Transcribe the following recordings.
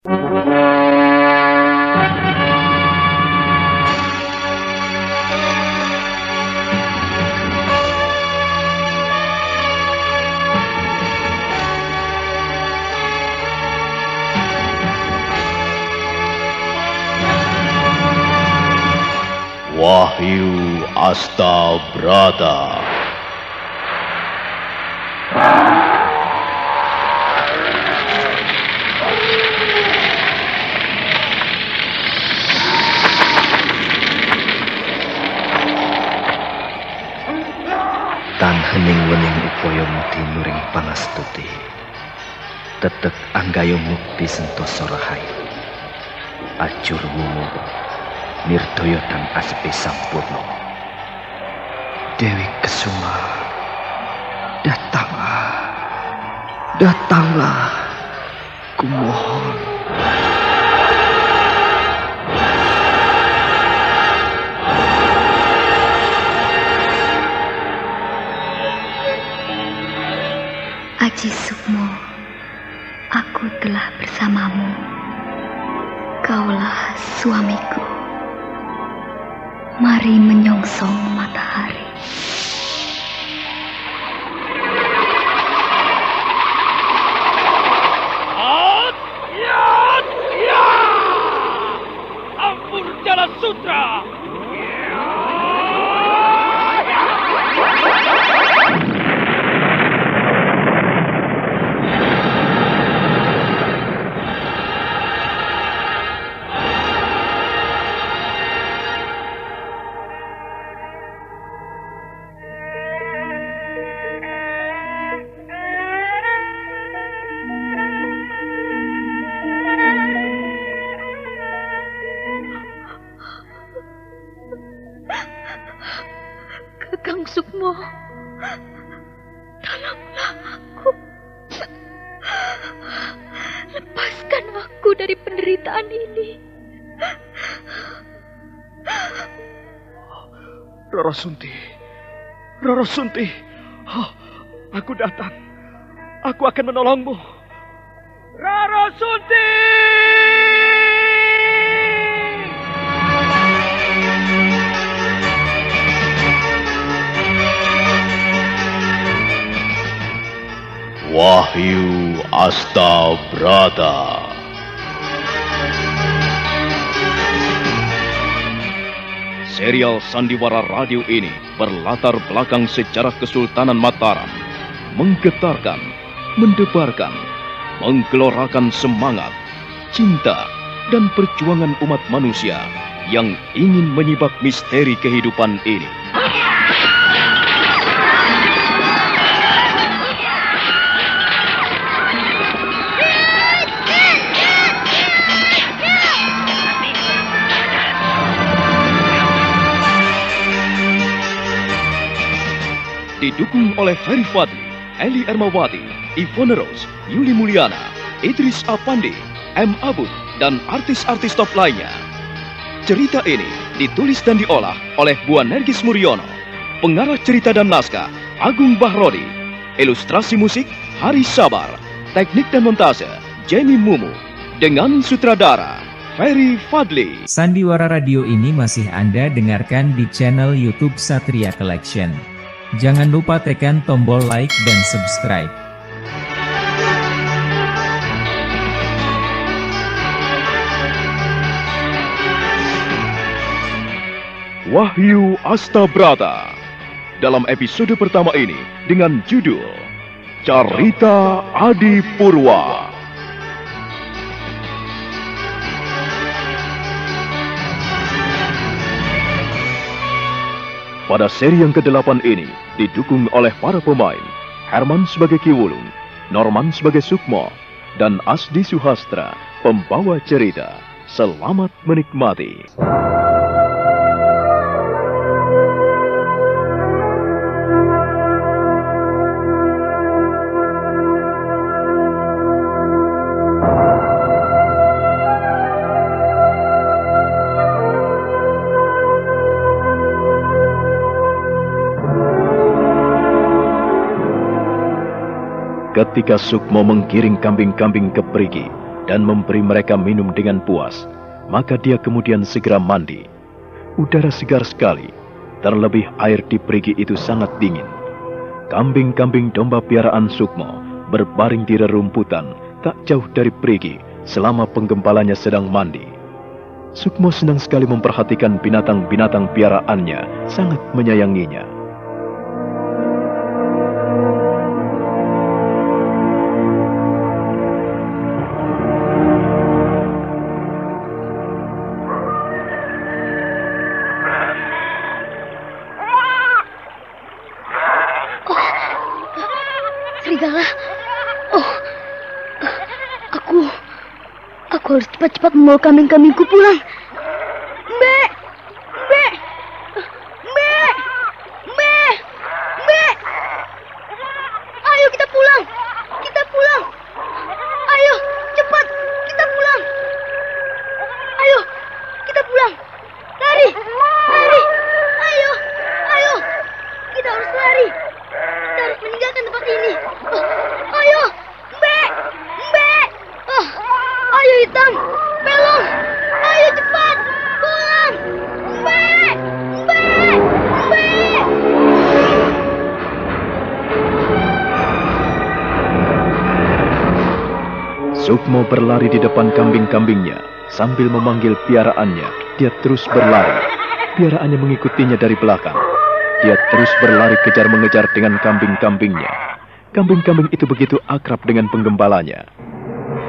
Wahyu Astabrata. Tan hening wening upaya mukti nuring pangastuti. Tetek anggayung mukti sentosa rahayu. Acur wungu Nirdaya dan aspi sampurno. Dewi Kesuma, datanglah, datanglah, kumohon. Aji Sukmo, aku telah bersamamu. Kaulah suamiku. Mari menyongsong matahari. Ampun Jala Sutra. Kakang Sukmo, tolonglah aku. Lepaskan aku dari penderitaan ini. Rara Sunti, Rara Sunti, aku datang. Aku akan menolongmu. Rara Sunti! Wahyu Astabrata. Serial sandiwara radio ini berlatar belakang sejarah Kesultanan Mataram, menggetarkan, mendebarkan, menggelorakan semangat, cinta, dan perjuangan umat manusia yang ingin menyibak misteri kehidupan ini. Didukung oleh Ferry Fadli, Eli Ermawati, Ivone Rose, Yuli Mulyana, Idris Apandi, M. Abu, dan artis-artis top lainnya. Cerita ini ditulis dan diolah oleh Bu Nergis Muryono, pengarah cerita dan naskah Agung Bahrodi, ilustrasi musik Hari Sabar, teknik dan montase Jamie Mumu, dengan sutradara Ferry Fadli. Sandiwara Radio ini masih Anda dengarkan di channel YouTube Satria Collection. Jangan lupa tekan tombol like dan subscribe. Wahyu Astabrata dalam episode pertama ini dengan judul Carita Adi Purwa. Pada seri yang ke-8 ini didukung oleh para pemain Herman sebagai Ki Wulung, Norman sebagai Sukmo, dan Asdi Suhastra, pembawa cerita. Selamat menikmati. Ketika Sukmo menggiring kambing-kambing ke perigi, dan memberi mereka minum dengan puas. Maka dia kemudian segera mandi. Udara segar sekali, terlebih air di perigi itu sangat dingin. Kambing-kambing domba piaraan Sukmo berbaring di rerumputan tak jauh dari perigi selama penggembalanya sedang mandi. Sukmo senang sekali memperhatikan binatang-binatang piaraannya, sangat menyayanginya. Serigala. Oh, aku harus cepat-cepat membawa kambing-kambingku pulang. Mbe, Mbe, Mbe, Mbe, Mbe. Ayo kita pulang, Ayo, cepat, kita pulang. Ayo, kita pulang. Lari, ayo. Kita harus lari. Kita harus meninggalkan tempat ini. Ayo, Mbe. Ayo Hitam, Pelong. Ayo cepat, pulang. Mbe. Sukmo berlari di depan kambing-kambingnya. Sambil memanggil piaraannya, dia terus berlari. Piaraannya mengikutinya dari belakang. Dia terus berlari kejar-mengejar dengan kambing-kambingnya. Kambing-kambing itu begitu akrab dengan penggembalanya.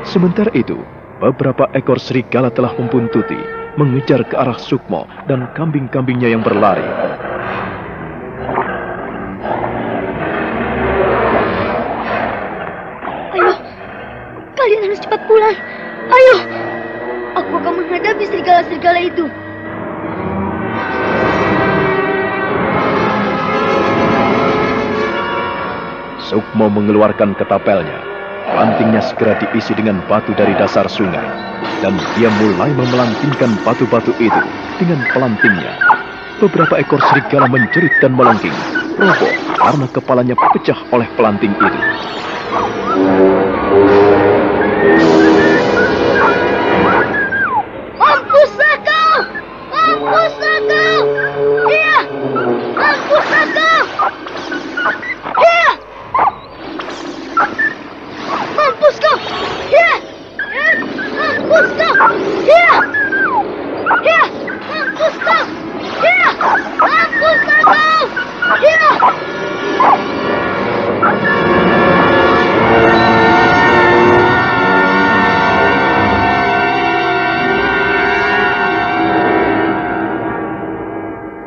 Sementara itu, beberapa ekor serigala telah membuntuti, mengejar ke arah Sukmo dan kambing-kambingnya yang berlari. Ayo, kalian harus cepat pulang. Ayo, aku akan menghadapi serigala-serigala itu. Sukmo mengeluarkan ketapelnya. Rantingnya segera diisi dengan batu dari dasar sungai. Dan dia mulai memelantingkan batu-batu itu dengan pelantingnya. Beberapa ekor serigala menjerit dan melengking, roboh karena kepalanya pecah oleh pelanting itu. Mampuslah kau! Iya! Mampuslah kau! Iya! Mampus kau! Iya! Mampus kau! Iya! Iya! Mampus kau! Iya! Mampuslah kau! Iya!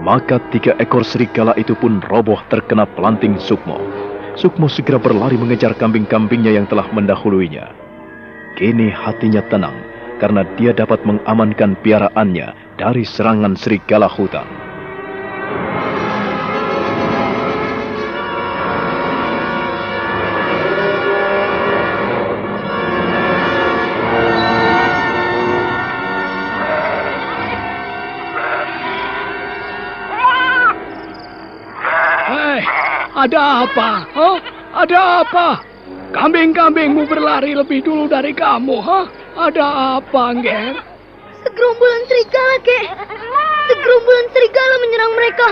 Maka 3 ekor serigala itu pun roboh terkena pelanting Sukmo. Sukmo segera berlari mengejar kambing-kambingnya yang telah mendahuluinya. Kini hatinya tenang karena dia dapat mengamankan piaraannya dari serangan serigala hutan. Ada apa? Hah? Ada apa? Kambing-kambingmu berlari lebih dulu dari kamu, hah? Ada apa, Nger? Segerombolan serigala, Kek. Segerombolan serigala menyerang mereka.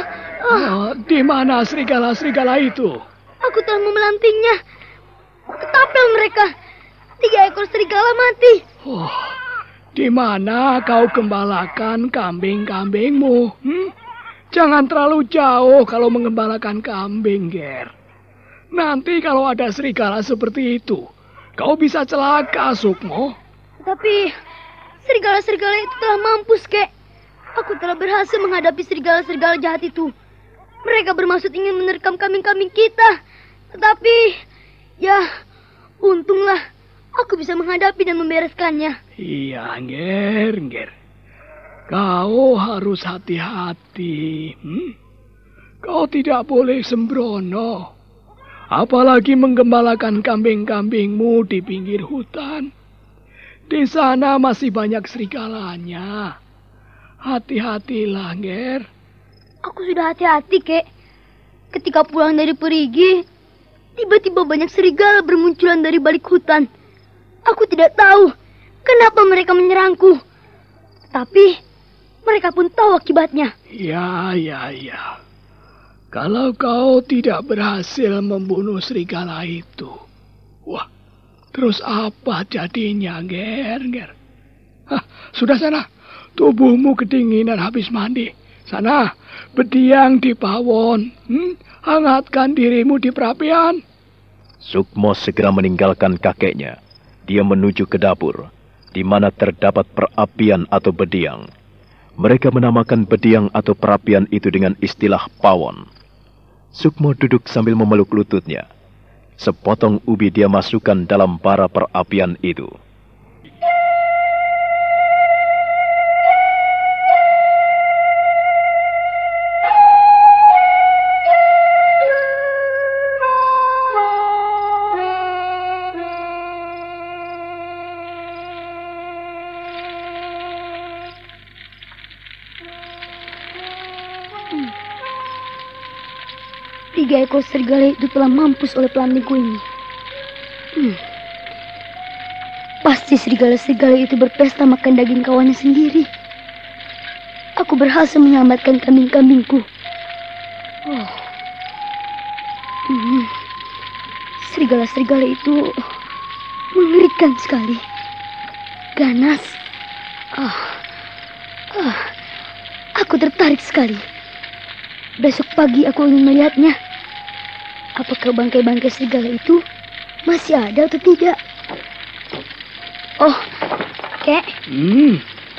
Di mana serigala-serigala itu? Aku telah memelantingnya. Ketapel mereka. 3 ekor serigala mati. Di mana kau gembalakan kambing-kambingmu? Jangan terlalu jauh kalau mengembalakan kambing, Ger. Nanti kalau ada serigala seperti itu, kau bisa celaka, Sukmo. Tapi serigala-serigala itu telah mampus, Kek. Aku telah berhasil menghadapi serigala-serigala jahat itu. Mereka bermaksud ingin menerkam kambing-kambing kita. Tetapi, ya, untunglah aku bisa menghadapi dan membereskannya. Iya, Nger. Kau harus hati-hati. Kau tidak boleh sembrono. Apalagi menggembalakan kambing-kambingmu di pinggir hutan. Di sana masih banyak serigalanya. Hati-hatilah, Nger. Aku sudah hati-hati, Kek. Ketika pulang dari perigi, tiba-tiba banyak serigala bermunculan dari balik hutan. Aku tidak tahu kenapa mereka menyerangku. Tapi mereka pun tahu akibatnya. Ya. Kalau kau tidak berhasil membunuh serigala itu, wah, terus apa jadinya, Ger? Hah, sudah sana, tubuhmu kedinginan habis mandi. Sana, berdiam di pawon. Hangatkan dirimu di perapian. Sukmo segera meninggalkan kakeknya. Dia menuju ke dapur, di mana terdapat perapian atau bediang. Mereka menamakan bediang atau perapian itu dengan istilah pawon. Sukmo duduk sambil memeluk lututnya. Sepotong ubi dia masukkan dalam bara perapian itu. Tiga ekor serigala itu telah mampus oleh pelantiku ini. Pasti serigala-serigala itu berpesta makan daging kawannya sendiri. Aku berhasil menyelamatkan kambing-kambingku. Serigala-serigala itu mengerikan sekali. Ganas. Aku tertarik sekali. Besok pagi aku ingin melihatnya. Apakah bangkai-bangkai serigala itu masih ada atau tidak? Oh, Kek.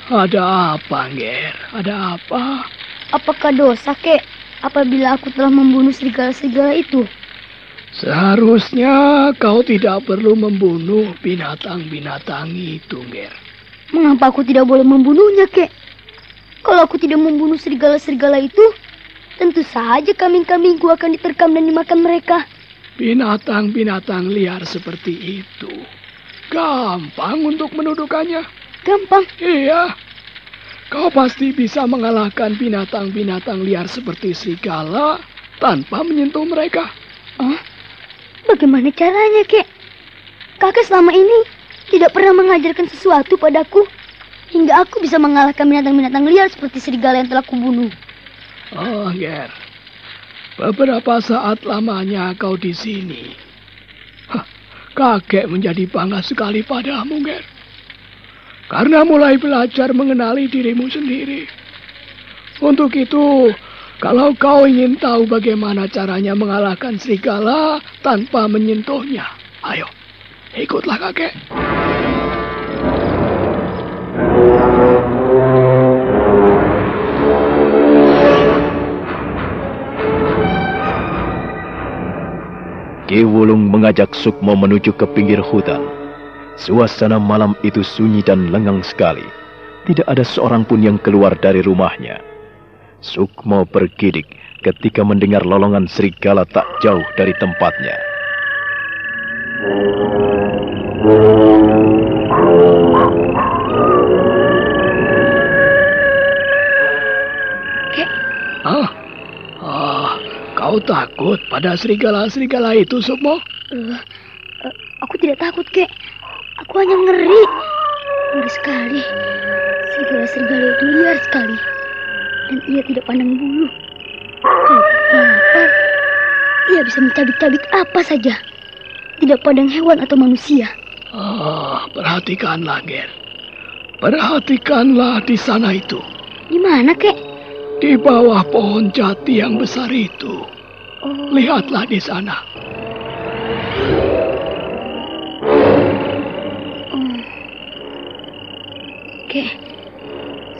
Ada apa, Ger? Ada apa? Apakah dosa, Kek, apabila aku telah membunuh serigala-serigala itu? Seharusnya kau tidak perlu membunuh binatang-binatang itu, Ger. Mengapa aku tidak boleh membunuhnya, Kek? Kalau aku tidak membunuh serigala-serigala itu, tentu saja kambing-kambingku akan diterkam dan dimakan mereka. Binatang-binatang liar seperti itu gampang untuk menuduhkannya. Gampang? Iya. Kau pasti bisa mengalahkan binatang-binatang liar seperti serigala tanpa menyentuh mereka. Bagaimana caranya, Kek? Kakek selama ini tidak pernah mengajarkan sesuatu padaku hingga aku bisa mengalahkan binatang-binatang liar seperti serigala yang telah kubunuh. Oh, Ger. Beberapa saat lamanya kau di sini. Kakek menjadi bangga sekali padamu, Ger. Karena mulai belajar mengenali dirimu sendiri. Untuk itu, kalau kau ingin tahu bagaimana caranya mengalahkan serigala tanpa menyentuhnya, ayo, ikutlah kakek. Ki Wulung mengajak Sukmo menuju ke pinggir hutan. Suasana malam itu sunyi dan lengang sekali. Tidak ada seorang pun yang keluar dari rumahnya. Sukmo bergidik ketika mendengar lolongan serigala tak jauh dari tempatnya. Kau takut pada serigala-serigala itu, Sukmo? Aku tidak takut, Kek. Aku hanya ngeri. Ngeri sekali. Serigala-serigala itu liar sekali. Dan ia tidak pandang bulu. Kalau lapar, ia bisa mencabik-cabik apa saja. Tidak pandang hewan atau manusia. Perhatikanlah, Ger. Perhatikanlah di sana itu. Di mana, Kek? Di bawah pohon jati yang besar itu. Lihatlah di sana. Kek,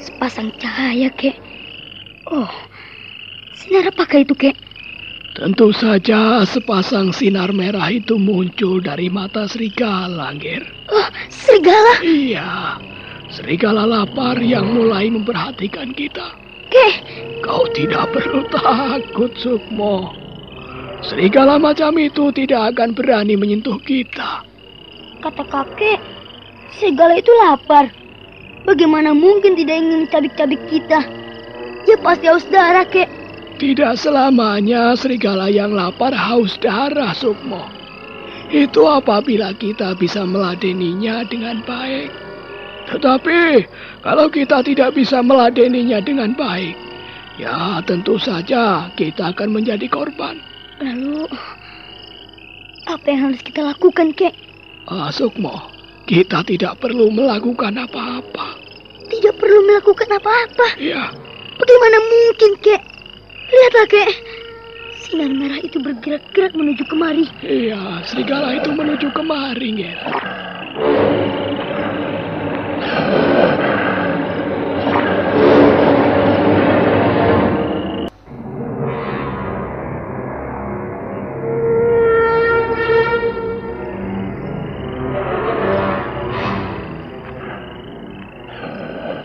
sepasang cahaya, Kek. Sinar apakah itu, Kek? Tentu saja sepasang sinar merah itu muncul dari mata serigala, Ger. Serigala? Iya, serigala lapar yang mulai memperhatikan kita. Kek, kau tidak perlu takut, Sukmo. Serigala macam itu tidak akan berani menyentuh kita. Kata kakek, serigala itu lapar. Bagaimana mungkin tidak ingin mencabik-cabik kita? Ya pasti haus darah, Kek. Tidak selamanya serigala yang lapar haus darah, Sukmo. Itu apabila kita bisa meladeninya dengan baik. Tetapi kalau kita tidak bisa meladeninya dengan baik, ya tentu saja kita akan menjadi korban. Lalu, apa yang harus kita lakukan, Kek? Sukmo, kita tidak perlu melakukan apa-apa. Tidak perlu melakukan apa-apa? Iya. Bagaimana mungkin, Kek? Lihatlah, Kek. Sinar merah itu bergerak-gerak menuju kemari. Iya, serigala itu menuju kemari, Nger.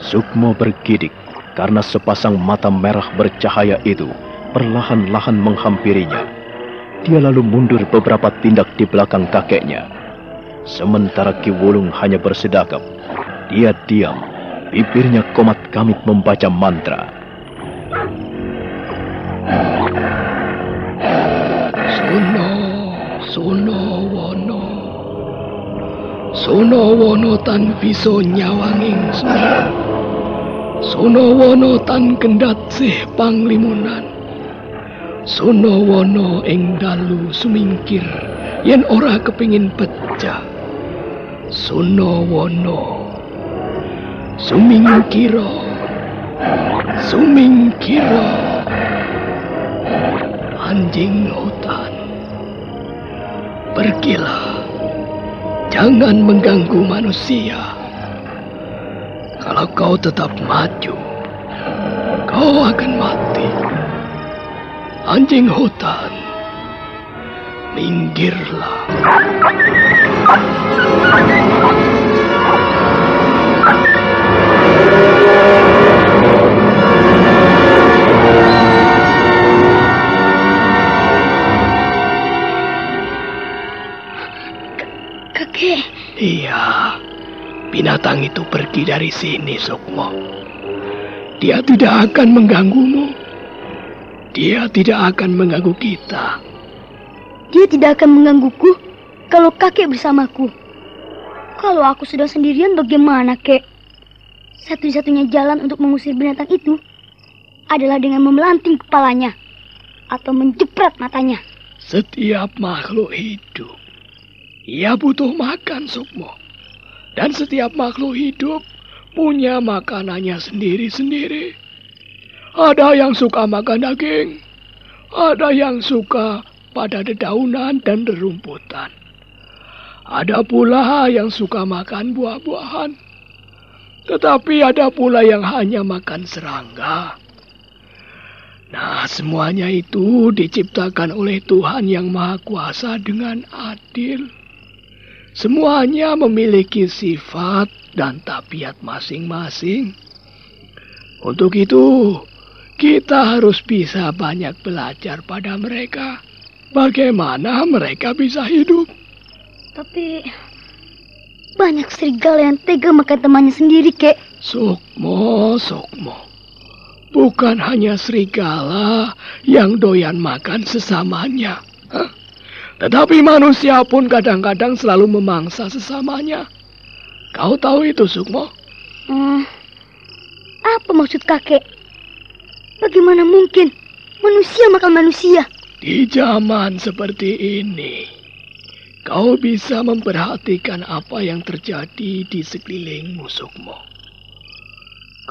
Sukmo bergidik karena sepasang mata merah bercahaya itu perlahan-lahan menghampirinya. Dia lalu mundur beberapa tindak di belakang kakeknya. Sementara Ki Wulung hanya bersedakap. Dia diam, bibirnya komat kamit membaca mantra. Sono wono. Sono wono tan piso nyawanging semar. Sono wono tan kendhat sih panglimunan. Sono wono ing dalu sumingkir yen ora kepingin pecah. Sono wono sumingkira. Anjing hutan, pergilah. Jangan mengganggu manusia. Kalau kau tetap maju, kau akan mati. Anjing hutan, minggirlah. Kakek. Iya, binatang itu pergi dari sini, Sukmo. Dia tidak akan mengganggumu. Dia tidak akan mengganggu kita. Dia tidak akan menggangguku kalau kakek bersamaku. Kalau aku sudah sendirian bagaimana, Kek? Satu-satunya jalan untuk mengusir binatang itu adalah dengan memelanting kepalanya atau menjepret matanya. Setiap makhluk hidup, ia butuh makan, Sukmo. Dan setiap makhluk hidup punya makanannya sendiri-sendiri. Ada yang suka makan daging, ada yang suka pada dedaunan dan rerumputan. Ada pula yang suka makan buah-buahan. Tetapi ada pula yang hanya makan serangga. Nah, semuanya itu diciptakan oleh Tuhan yang Maha Kuasa dengan adil. Semuanya memiliki sifat dan tabiat masing-masing. Untuk itu, kita harus bisa banyak belajar pada mereka. Bagaimana mereka bisa hidup. Tapi banyak serigala yang tega makan temannya sendiri, Kek. Sukmo. Bukan hanya serigala yang doyan makan sesamanya. Tetapi manusia pun kadang-kadang selalu memangsa sesamanya. Kau tahu itu, Sukmo? Apa maksud kakek? Bagaimana mungkin manusia makan manusia? Di zaman seperti ini, kau bisa memperhatikan apa yang terjadi di sekelilingmu, Sukmo.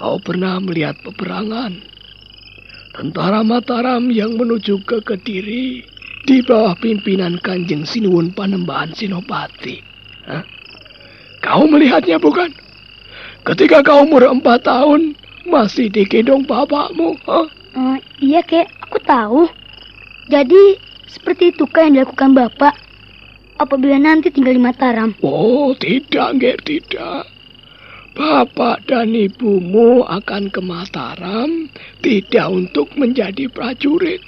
Kau pernah melihat peperangan? Tentara Mataram yang menuju ke Kediri di bawah pimpinan Kanjeng Sinuwun Panembahan Senopati. Kau melihatnya bukan? Ketika kau umur 4 tahun, masih digendong bapakmu. Iya, Kek, aku tahu. Jadi, seperti itukah yang dilakukan bapak apabila nanti tinggal di Mataram? Oh, tidak, Ger, tidak. Bapak dan ibumu akan ke Mataram tidak untuk menjadi prajurit.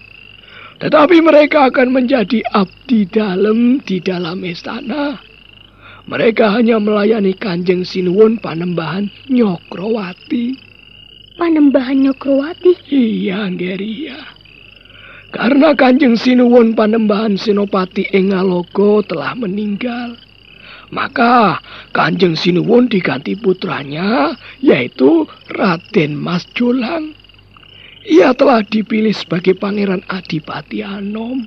Tetapi mereka akan menjadi abdi dalam di dalam istana. Mereka hanya melayani Kanjeng Sinuwun Panembahan Nyokrowati. Panembahan Nyokrowati? Iya, Geria. Karena Kanjeng Sinuwun Panembahan Senopati Engalogo telah meninggal, Maka Kanjeng Sinuwun diganti putranya, yaitu Raden Mas Jolang. Ia telah dipilih sebagai Pangeran Adipati Anom.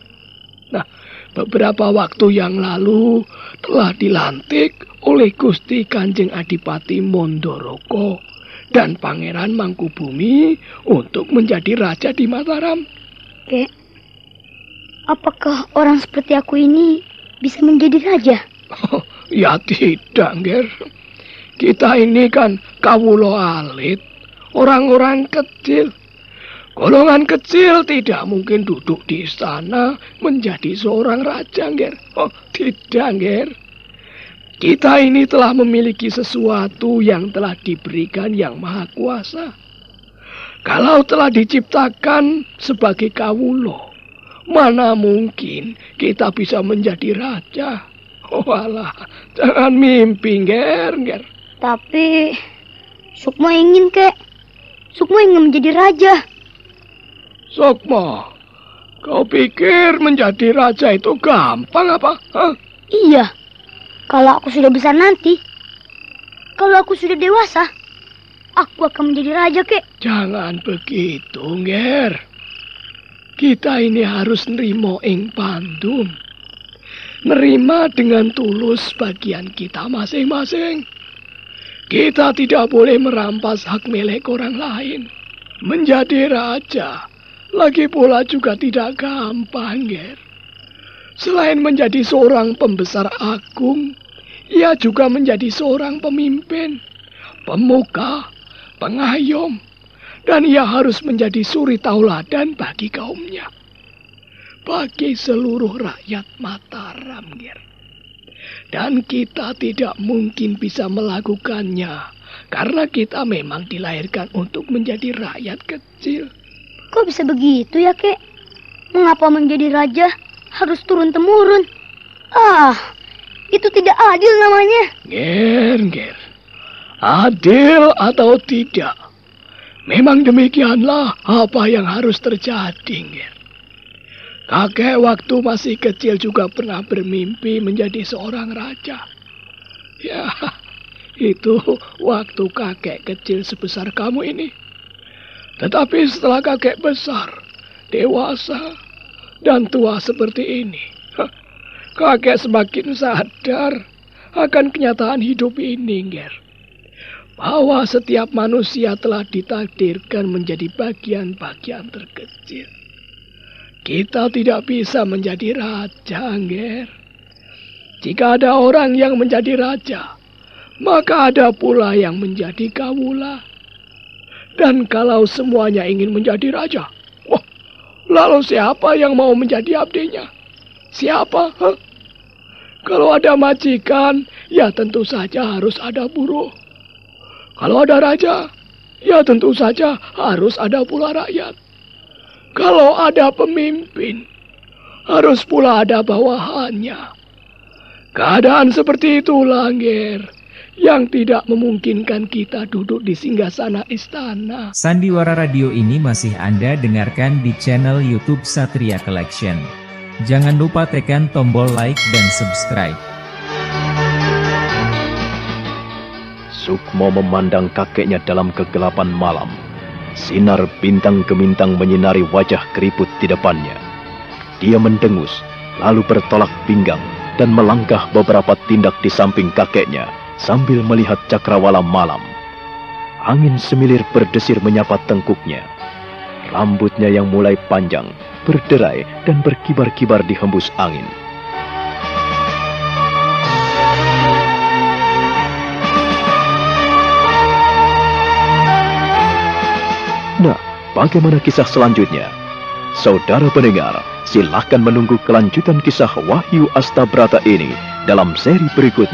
Nah, beberapa waktu yang lalu telah dilantik oleh Gusti Kanjeng Adipati Mondoroko dan Pangeran Mangkubumi untuk menjadi raja di Mataram. Kek, apakah orang seperti aku ini bisa menjadi raja? Oh, ya tidak, Nger. Kita ini kan kawula alit, orang-orang kecil. Golongan kecil tidak mungkin duduk di istana menjadi seorang raja, Nger. Oh, tidak, Nger. Kita ini telah memiliki sesuatu yang telah diberikan Yang Maha Kuasa. Kalau telah diciptakan sebagai kawula, mana mungkin kita bisa menjadi raja? Oh alah, jangan mimpi, Nger. Tapi Sukma ingin, Kek. Sukma ingin menjadi raja. Sukma, kau pikir menjadi raja itu gampang apa? Hah? Iya, kalau aku sudah besar nanti, kalau aku sudah dewasa, aku akan menjadi raja, Kek. Jangan begitu, Nger. Kita ini harus nerima ing pandum. Nerima dengan tulus bagian kita masing-masing. Kita tidak boleh merampas hak milik orang lain. Menjadi raja, lagi pula juga tidak gampang, Nger. Selain menjadi seorang pembesar agung, ia juga menjadi seorang pemimpin, pemuka, pengayom, dan ia harus menjadi suri tauladan bagi kaumnya, bagi seluruh rakyat Mataram, Nger. Dan kita tidak mungkin bisa melakukannya, karena kita memang dilahirkan untuk menjadi rakyat kecil. Kok bisa begitu ya, Kek? Mengapa menjadi raja harus turun-temurun? Ah, itu tidak adil namanya. Nger. Adil atau tidak, memang demikianlah apa yang harus terjadi, Nger. Kakek waktu masih kecil juga pernah bermimpi menjadi seorang raja. Ya, itu waktu kakek kecil sebesar kamu ini. Tetapi setelah kakek besar, dewasa, dan tua seperti ini, kakek semakin sadar akan kenyataan hidup ini, Nger. Bahwa setiap manusia telah ditakdirkan menjadi bagian-bagian terkecil. Kita tidak bisa menjadi raja, Nger. Jika ada orang yang menjadi raja, maka ada pula yang menjadi kawula. Dan kalau semuanya ingin menjadi raja, wah, lalu siapa yang mau menjadi abdinya? Siapa? Huh? Kalau ada majikan, ya tentu saja harus ada buruh. Kalau ada raja, ya tentu saja harus ada pula rakyat. Kalau ada pemimpin, harus pula ada bawahannya. Keadaan seperti itulah, Nger, yang tidak memungkinkan kita duduk di singgasana istana. Sandiwara Radio ini masih Anda dengarkan di channel YouTube Satria Collection. Jangan lupa tekan tombol like dan subscribe. Sukmo memandang kakeknya dalam kegelapan malam. Sinar bintang gemintang menyinari wajah keriput di depannya. Dia mendengus, lalu bertolak pinggang dan melangkah beberapa tindak di samping kakeknya sambil melihat cakrawala malam. Angin semilir berdesir menyapa tengkuknya. Rambutnya yang mulai panjang, berderai dan berkibar-kibar dihembus angin. Nah, bagaimana kisah selanjutnya? Saudara pendengar, silahkan menunggu kelanjutan kisah Wahyu Astabrata ini dalam seri berikutnya.